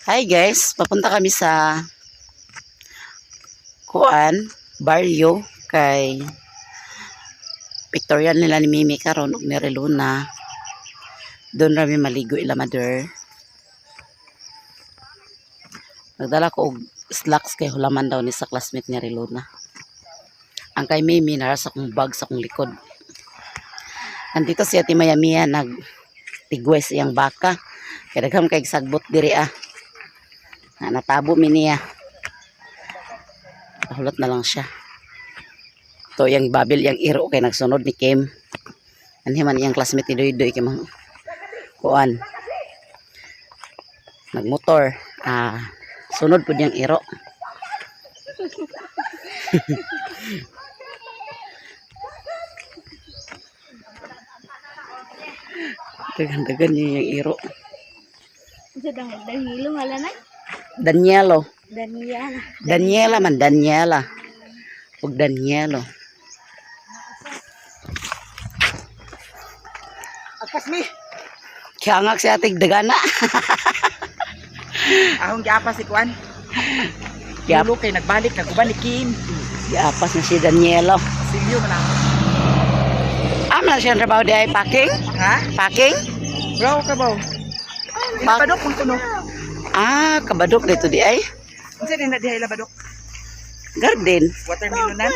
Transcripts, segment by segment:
Hi guys, papunta kami sa Barrio kay Victorian nila ni Mimi karon ug ni Reluna. Doon rami maligo ila mother. Nagdala ko og slacks kay hulaman daw ni sa classmate ni Reluna. Ang kay Mimi nara sa akong bag sa akong likod. Andito si Ate Mayamia nagtigwes iyang baka. Kaya daghang kay sagbot diri natabo mi niya. Hulot na lang siya. To yang babil yang iro kay nagsunod ni Kim. Anhiman iyang classmate ni Doy kay mang kuan. Nagmotor. Sunod pud yang iro. Dagan-dagan niya yung iro. Danilo ngalan ay? Danielo. Daniela. Daniela man, Daniela. Huwag Danielo. Apas mi. Kaya nga si ating dagana. Ahong giapas si Kuan. Yap. Tulo kay nagbalik naguban ni Kim. Iapas na si Danielo. Silyo man ako. Man siya trabaho di ay packing? Ha? Packing? Bro ka ba? Labadok kung tuno. Kabadok dito di ay. Unsa din na dihay labadok? Garden. Watermelonan.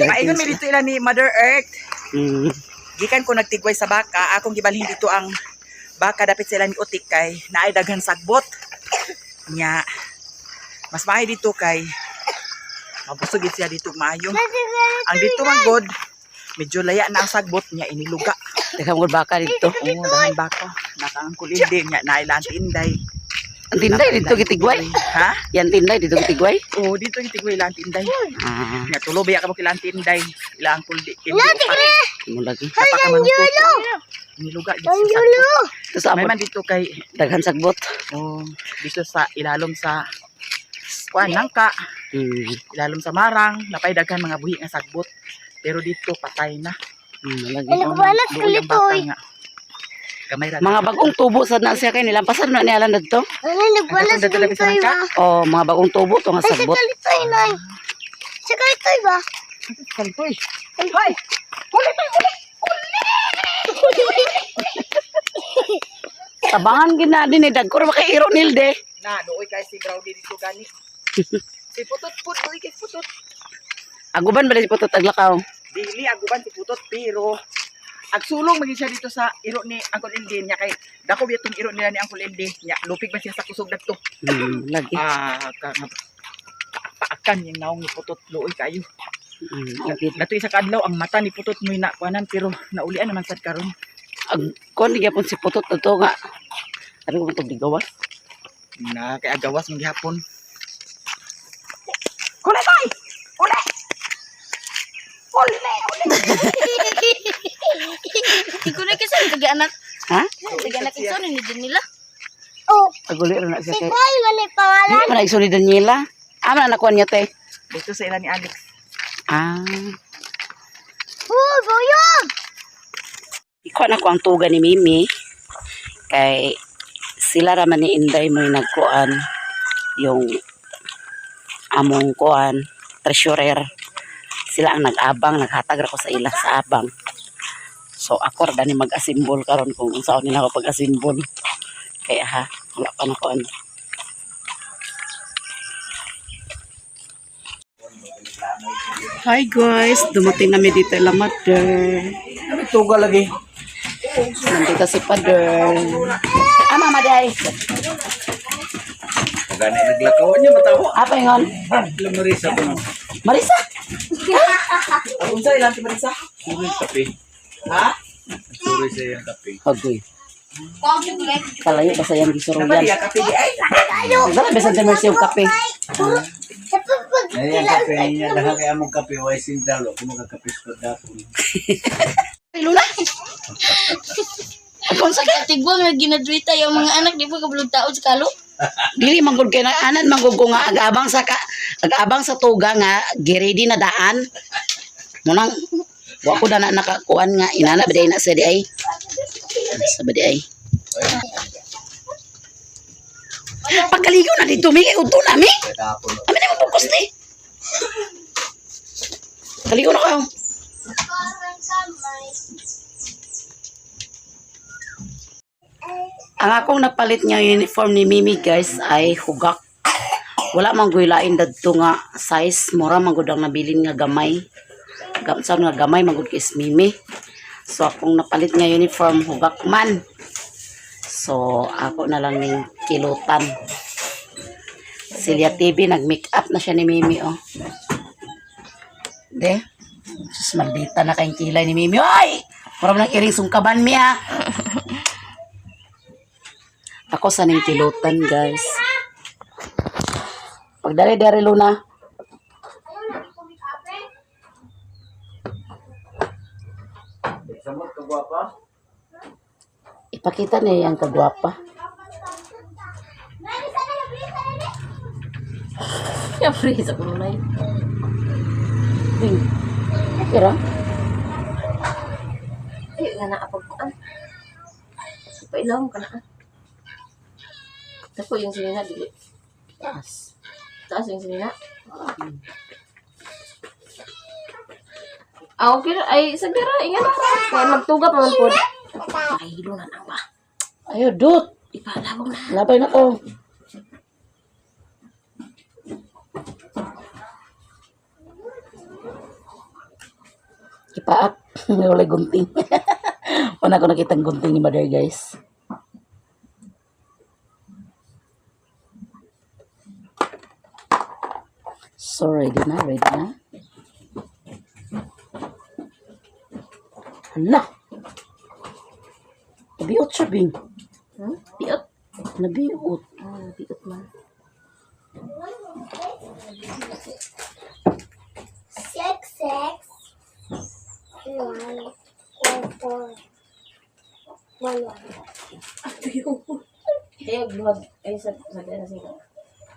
Maingon mi dito ila ni Mother Earth. Gikan ko nagtigway sa baka, akong gibalhin dito ang baka dapit sila ni Utik kay naay daghan sagbot. Nya. Mas maayo dito kay mabusog siya dito maayo. Ang dito man god, medyo laya na ang sagbot niya iniluga. Teka mo baka dito. Oo, dahan baka. Nakaang kulindi niya nailan tinday. Ang tinday dito gitigway. Ha? Yan tinday dito gitigway. Oo, dito gitigway ilang tinday. Nya tulo baya ka mo kilang tinday. Ilang kuldi. Mo lagi. Iniluga dito sa sagbot. Tapos May amo man dito kay daghan sagbot. dito sa ilalom sa kuan nangka. Ilalom sa marang, napay daghan mga buhi nga sagbot. Pero dito patay na. Lagi. Nagbalas ko Doon ang lito baka eh. nga. Kamay ra. Mga bagong tubo sa na siya kay nilampasan na niya lang dito. Nagbalas ko lito eh ba? Mga bagong tubo to nga Ay, sagbot. sa kalito eh nay. Sa kalito eh ba? Kalitoy. Hoy. Tabangan gina din ni dagkor makairo nilde. Na, nooy kay si Brownie dito gani. Si putot kay putot. Aguban ba si putot aglakaw? Dili aguban si putot pero agsulong maging siya dito sa iro ni Uncle Indy niya kay dako biya tong iro nila ni Uncle Indy niya lupig ba siya sa kusog dagto. Lagi. Paakan yung naong ni putot looy kayo. Lagi. Dato isa kadlaw ang mata ni putot mo na kuanan pero naulian naman sad karon. Kon gyapon si putot to nga. Ano ko to bigawas? Na kay agawas ng gihapon. Kulay koy. Kulay. Iko na kasi tiga anak. Ha? Tiga anak iso ni nila. Aguli ra na siya kay. Ay, wala pangalan. Hindi man nagso ni Daniela. Ama na nakuha niya te. Dito sa ila ni Alex. Boyog. Ikaw na ko ang tuga ni Mimi. Kay sila raman ni Inday mo yung nagkuan yung among kuan treasurer. Sila ang nag-abang, naghatag ako sa ila sa abang. So ako ra ni mag-asimbol karon kung unsaon nila ako pag-asimbol. Kaya wala pa na kuan. Hi guys, dumating kami dito la mother. Tuga lagi. Nandito si Father. Mama day. Gani naglakawan niya matawo. Apa yun? Marisa ko. Marisa? Ako sa ilang Marisa? Suri kape. Ha? Suri sa yung kape. Agoy. Kalayo ba sa yung gisurugan? Napaliya kape di ay. Dala ba sa Mercy yung kape? Ayan kape niya, dahil kaya mong kape, huwag sindalo, kung magkakape ko dapon. Ay, Lula. Kung sa katigwa nga ginadwita yung mga anak di ba kabulog tao sa kalo? Dili manggod kay na anan manggod ko nga agabang sa tuga nga giredi na daan. Munang wa ko na nakakuan nga inana biday na sa di ay. Sa di ay. Pagkaligo na dito, mi. Uto na, mi. Tapon. Amin na mabukos ni. Kaligo na kayo. Ang akong napalit nga uniform ni Mimi guys ay hugak. Wala man guylain dadto nga size, mura man gud ang nabilin nga gamay. Gamsan nga gamay man gud kay Mimi. So akong napalit nga uniform hugak man. So ako na lang ning kilutan. Celia TV nag-make up na siya ni Mimi oh. De. Sus maldita na kayong kilay ni Mimi. Oy! Mura man iring sungkaban mi ha. Ako sa ning kilutan guys. Pagdari-dari Luna. Samot ka guwapa? Ipakita niya yung kagwapa. Siyempre, sa kulay. Kira? Ay, nga na kapag kuan. Pailaw ka na. Ako yung sinina, dili. Taas. Taas yung sinina. Ah, okay. Ay, sagdara. Ingat na. Kaya magtuga pa man po. Ay, hilo na ba? Ayo, dut. Ipalabog na. Labay na ko. Ipaak. Wala gunting. Wala ko nakita gunting ni mother guys. So, ready na, ready na. Hala! Nabiot siya, Bing. Hmm? Piot. Nabiot. Ah, piot man. Six, one, four, one. Kaya buhag. Ay, sa na sila.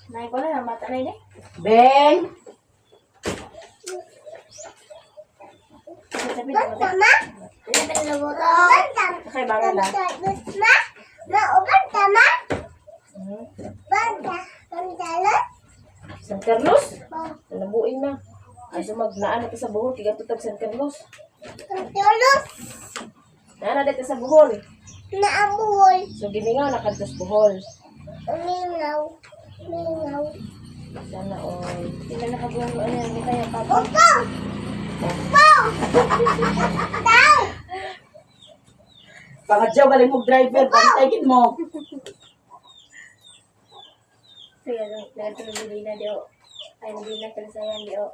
Nay ko na, mata na yun eh. Beng! Sabi, Tama? Kaya bagal na. Uban tama? Banda. Bandala? San Carlos? Nabuin na. Ay, sumagnaan natin sa buhol. Kaya tutag San Carlos. Tulog? Naan natin sa buhol. Naabuhol. So, giningaw na kantos buhol. Uminaw. Sana all. Hindi na nakabuhol mo. Ano yan? Hindi kaya papa. Upo! Upo! Tao! Pangadyaw, galing mo driver. Pantagin mo. Kaya lang, hindi na diyo. Ay, hindi na kalasayan diyo.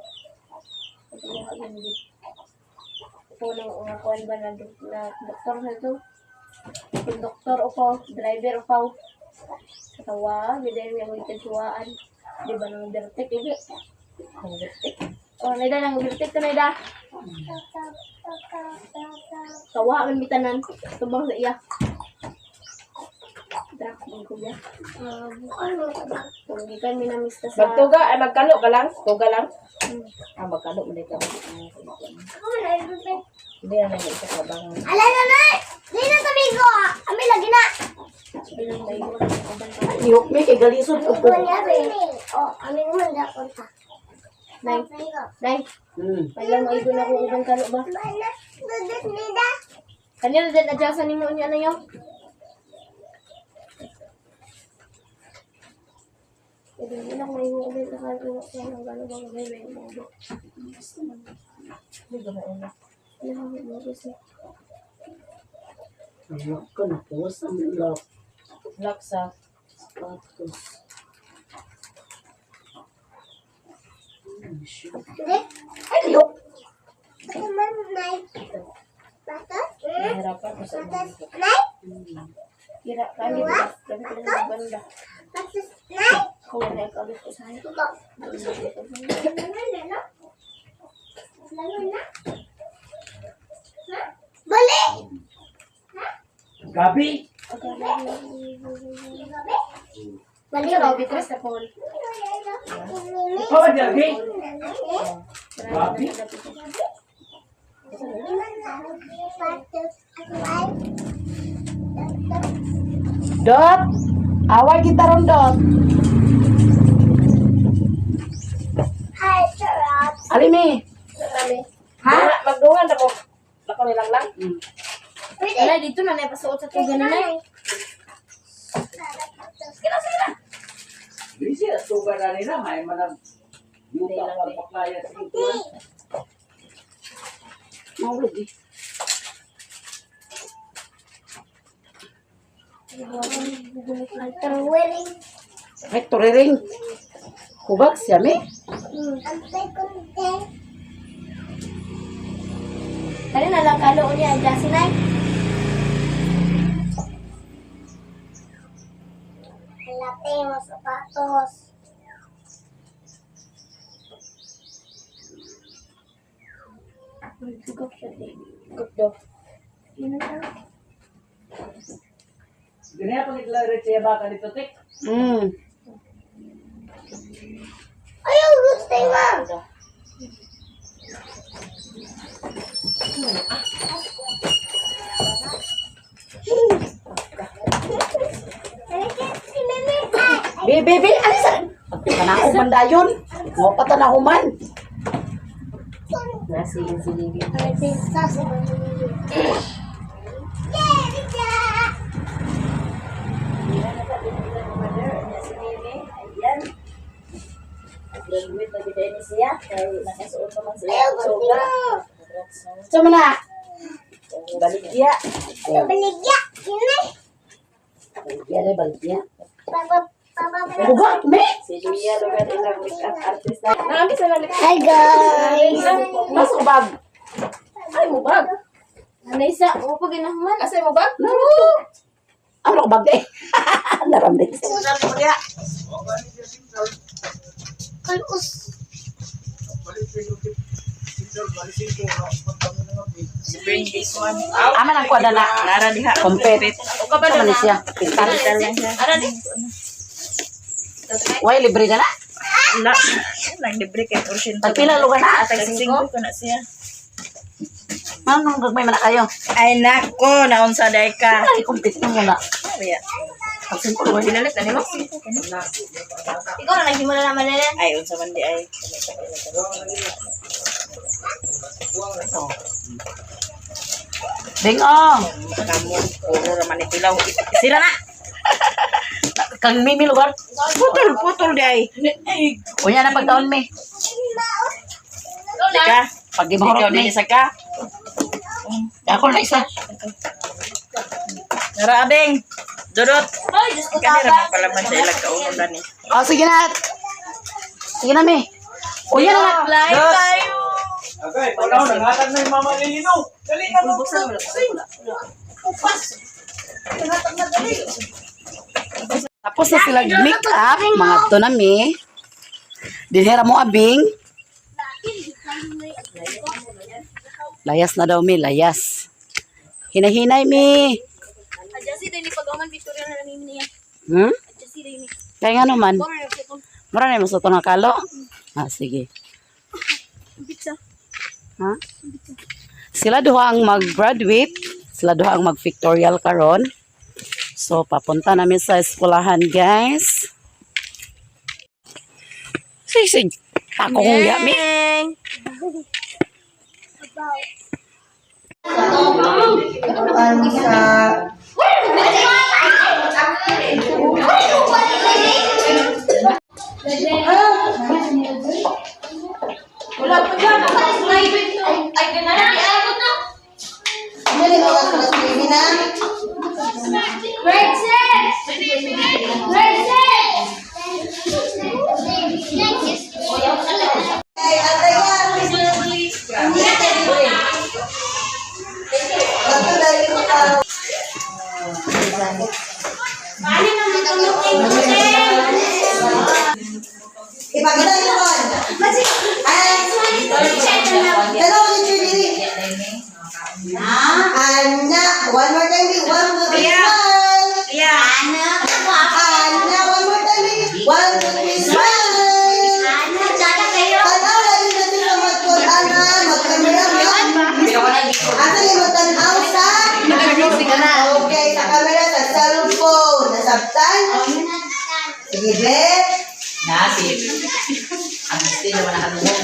Ito na hindi. Ito na mga kuwan ba na doktor na ito? Yung doktor upaw, driver upaw. Katawa, bidayin niya mo itagsuwaan. Di ba nang bertek, hindi? Nang bertek. O, Naida, nang bertek ka, Naida. Kawa, ang bitanan. Tubang sa iya. Drak, ang kuya. Kung di ka minamista sa... Magtuga, ay magkalo ka lang? Tuga lang? Ah, magkalo, hindi ka. Hindi na naman isa ka bang... Ala na na! Di na sabi ko! Ami lagi na! Iyok me, kay galisod ko po. Oh, ami naman na konta. Nay, Nay, may lang ay doon ako ubang kalo ba? Mana? Dudut nida? Kanina din adyasan ni mo niya na yun. Hindi na ko may ubang na kalo sa ng kalo ba may may mo. Hindi ba na? Ano mo gusto? Iyok ka na po sa lock. Laksa. Status. Hindi? Ay, iyok. Ano man, Nay? Batas? Nahirapan ko sa Batas? mga. Nay? Kira ka ni ba? Kami ka na banda. Batas? Nay? Kung na ikabit ko sa iyo. Ito. Lalo na? Ha? Bali! Gabi. Bali, Ikaw, bitras na Paul. Ikaw ang gabi. Gabi. Dot. Away kita rondot. Hi, Charot. Alimi. Kami. Ha? Magdungan ako. Bako nilang lang. Wala, dito na napasuot sa tugan na na. Hindi siya, tuba na nila, may manang yuta pagpaklaya sa ikuan. Maulog eh. Terwering. Ay, toriring. Hubag siya, me. Antay kunti. Kali na lang kalo niya, Jasinay. Late mo sapatos. Tugok siya, di. Gupdo. Yun na lang. Ganyan pag itlare siya baka dito, Tik. Ayaw, gusto mo. Bibi, alisan. Kanako man dayon. Mo pa tanahuman. Nasi siligi. Graduate na din ni siya. Kaya nakasuot naman siya. Ayaw, gusto mo. Sama na. Baligya. Baligya. Yun eh. Yare balik niya. Papa. Hubag, me. Si Julia lugar ilang makeup artist na. Nakami sa lalit. Hi, guys. Mas hubag. Ay, mubag. Anaysa, mo pa ginahuman. Asay mubag? Ano ko bag eh? Naramday. Kalus. Aman ang kwada na. Nara diha. Kompet. Sama ni siya. Pintar. Ano ni? Way, libre na na. Wala. Nang libre kay portion. Tagpila lugar na. Tag 5 ko na siya. Manong gagmay man na kayo. Ay nako, naunsa day ka. Ay, kompet mo muna. Kaya, Pagsin ko lugar. pinalit na nimo. Ikaw na naghimo na naman nila. Ay, unsa man di ay. Ding oh. Kamu, puro raman ni tilaw. Sira na. Kang mimi lugar. Putol di ay. Unya na pagtaon mi. Ka, Pag di ikaw mahurot din mi. isa ka. Ako na isa. Nara ading. Dudot. Ay, Diyos ko Kanira taga. man pala man sa ilag kaunon dani. Oh, sige na. Sige na mi. Unya na. Live Dos. tayo. Okay, wala na hatag na yung mama ni Lino. Dali na mo. Tapos na sila make up. Mga to na mi. Dinhera mo abing. Layas na daw mi. Layas. Hinahinay mi. Adjasi din ni pag-aman Victoria na namin niya. Hmm? Adjasi din ni. Kaya nga naman. Bora na ko. Mura na mo sa ito nakalo. Ah, sige. Pizza. Ha? Sila duha ang mag-graduate. Sila duha ang mag-victorial karon. So, papunta namin sa eskwelahan, guys. Sige. Ako kong yami. Grade 6! Grade 6! Ipagkita nyo kon. Dalawa ni Julie. Ana, one more time, baby. One more time. Yeah. Ana, one more time, baby. 1, 2, 3, smile. Tanaw lagi natin sa magkod, Ana. Magkamera mo. Asa yung magtanaw sa? Okay, sa camera, sa cellphone. nasabtan. Sige, Bet. Nasip. Ang gusto naman ang mo.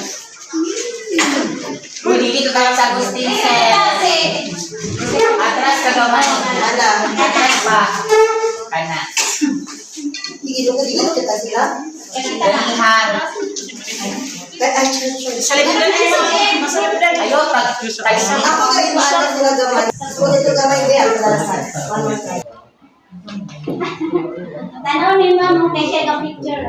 Uy, dito tayo sa Agustin, sir. Atras ka gawa. Ano? Atras pa. Kana. Tigil kita sila. Ganihan. Ayo, tag-isang. Ako nga ipaano sila gamay. So, ito gamay ba ang kadalasan? One more time. Tanaw ni ma'am, kay siya ka picture.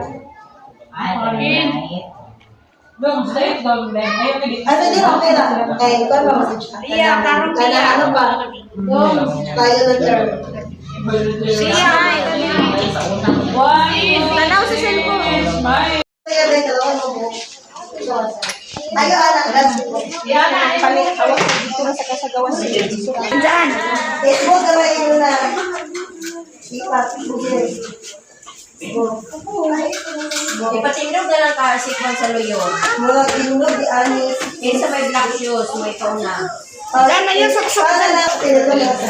Ano din ang pera? Kaya ito ang message ka. Iya, karong Kaya ano ba? Kaya na term. Tanaw sa cellphone. Kaya ba ito ang mo? Ayo anak ras ko. Facebook gamay mo na. Ipat. Ipatindog na lang ka sikman sa luyon. Mga tinulog di ani. Yan sa may black shoes, may ito na. Diyan na yun sa na. Tinulog.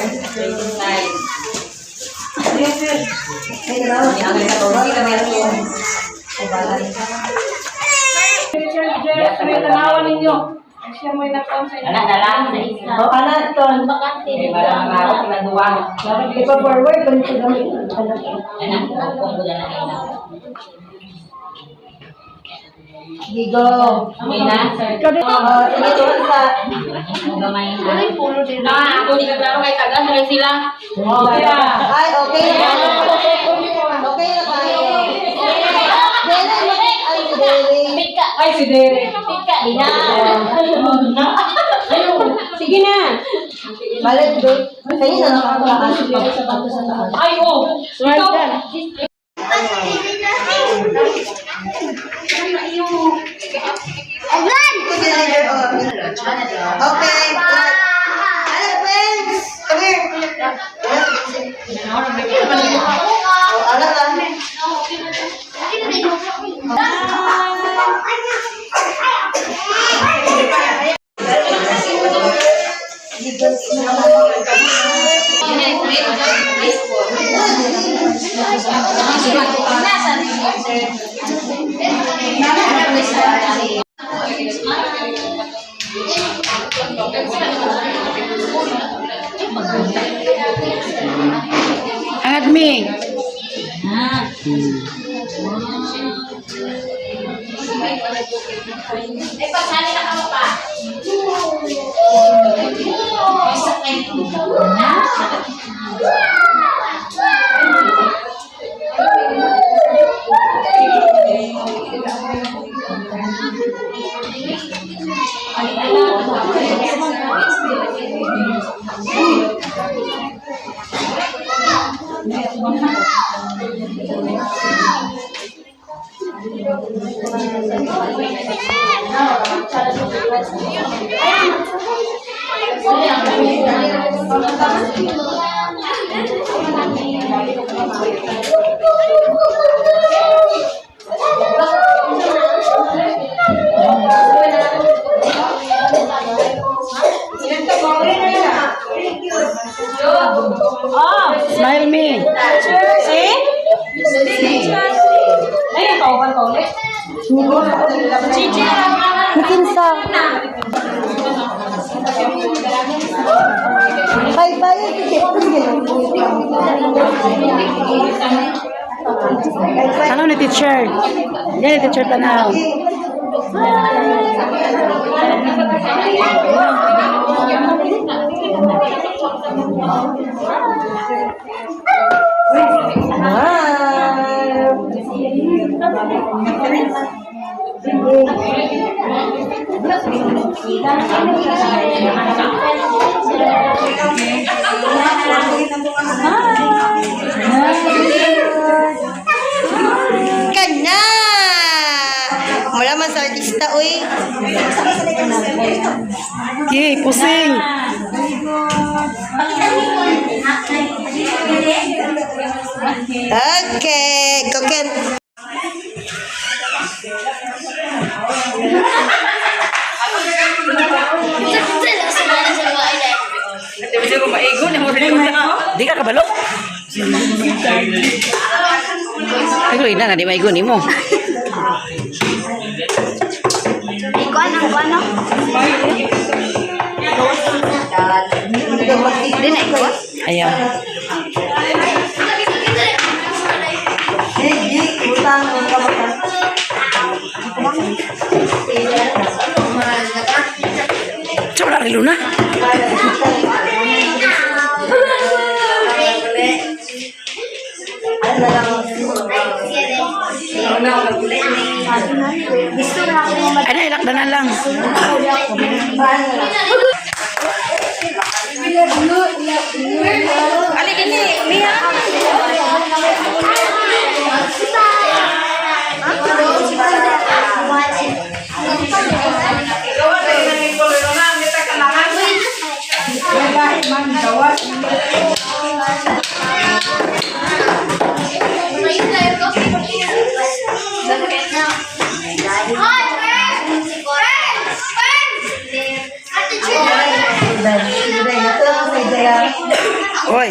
May tanawan ninyo. Siya mo yung nakaon sa inyo. Anak na lang, na isa. Anak, ton. Eh, parang ako sila duwang. Ipa-forward ko nito gamit. Anak, kung ko na lang. Gigo. Ina. Ito sa Gamay na. Ako di ka klaro kay taga na sila. ay okay na. Okay na tayo. Ay, si Derek. Sige na. Balik do. Kayo na nakakalaan. Ay, oh. Ikaw. Okay. Hello, friends. Come here. Oh, ala lang. Admin. Smile me. Bye-bye. Ano ni teacher? Yan ni teacher tanaw. Kana! Mula man sa artista, uy. Yay, pusing. Okay, koken. Di ka kabalo? Ay, ko ina na di maigo nimo. Ikuan ang kuan no? Di na ikuan? Ayaw. Hindi, utang ang kabakan. Coba lari Luna. Ada ilak dan lang. Ali gini, Mia. Oi.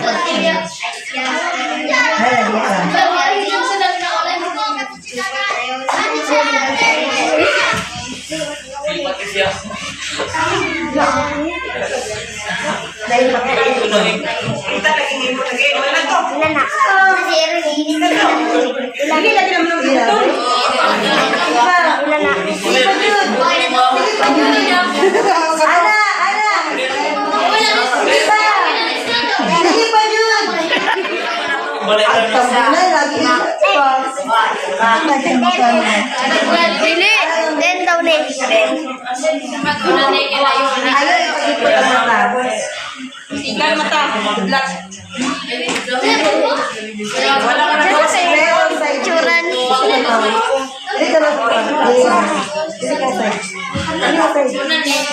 Sige pa yun. At tambunay lagi. Dili, den daw ni. Ayaw, ipagipot ang mata. Tingnan mata. Black. Wala ka na ba? Meron sa Churan. Hindi ka lang pa. Hindi ka sa. Hindi ka sa. 100.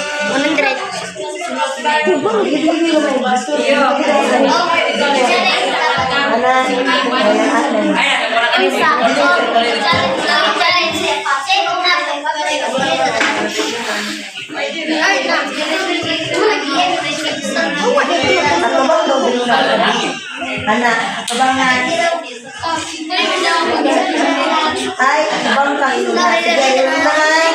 Anak, abangan. Ay, abang kang ina. Sige, yun na ay.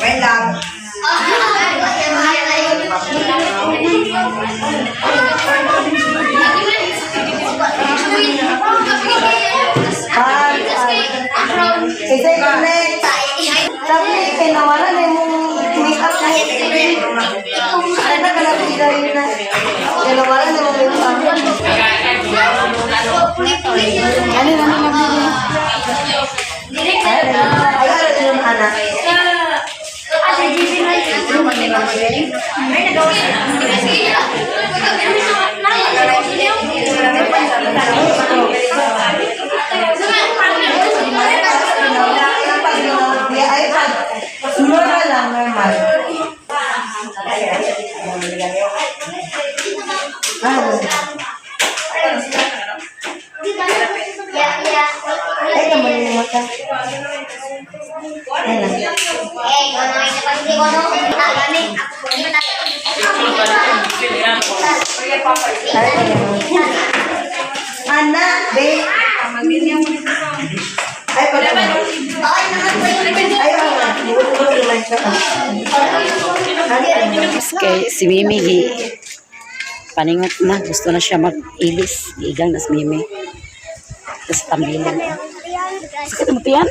Wait lang. Kasi connect. Tapi pinawala na yung make-up na ano na kalapit yun na. Pinawala na yung make-up. Ay, ano yung anak? Mura lang, normal. Ay, kamu yung mata. Anak, be. Ay, pala ba? Kay si Mimi paningot na, gusto na siya mag-ilis. Igang na si Mimi. Tapos tambilan. Sakit mo tiyan?